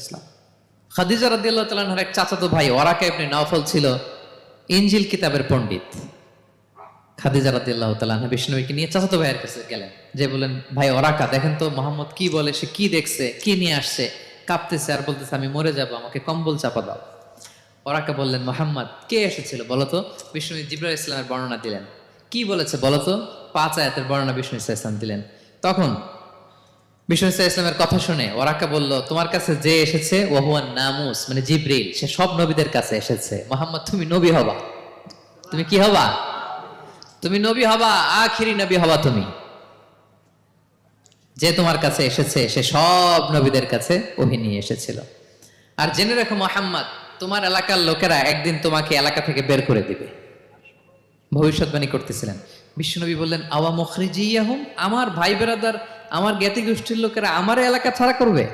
ইসলাম। খাদিজা রাদিয়াল্লাহু তাআলা আনহার এক চাচাতো ভাই ওরাকা ইবনে নওফল ছিল ইনজিল কিতাবের পণ্ডিত। খাদিজা রাদিয়াল্লাহু তাআলা আনহা বিষ্ণুকে নিয়ে চাচাতো ভাইয়ের কাছে গেলেন, যে বলেন, ভাই ওরাকা দেখেন তো মোহাম্মদ কি বলে, সে কি দেখছে, কি নিয়ে আসছে, কাঁপতেছে আর বলতেছে আমি মরে যাব, আমাকে কম্বল চাপা দাও। ওরাকা বললেন, মোহাম্মদ কে এসেছিল বলতো? বিষ্ণু জিবরাইল ইসলামের বর্ণনা দিলেন। কি বলেছে বলতো? 5 আয়াতের বর্ণনা বিষ্ণু ইসলাম দিলেন। তখন বিষ্ণু ইসলামের কথা শুনে ওরাকা বলল, তোমার কাছে যে এসেছে ওহুয়ান নামুস, মানে জিবরিল, সে সব নবীদের কাছে এসেছে। মোহাম্মদ তুমি নবী হবা, তুমি কি হবা? তুমি নবী হবা, আখিরি নবী হবা তুমি। যে তোমার কাছে এসেছে সে সব নবীদের কাছে ওহী নিয়ে এসেছিল। আর জেনে রাখো মোহাম্মদ, তোমার এলাকার লোকেরা একদিন তোমাকে এলাকা থেকে বের করে দিবে। ভবিষ্যৎবাণী করতেছিলেন। বিশ্বনবী বললেন, আওয়া মুখরিজিয়াহুম, আমার ভাই বেরাদার, আমার জ্ঞাতি গোষ্ঠীর লোকেরা আমার এলাকা ছাড়া করবে?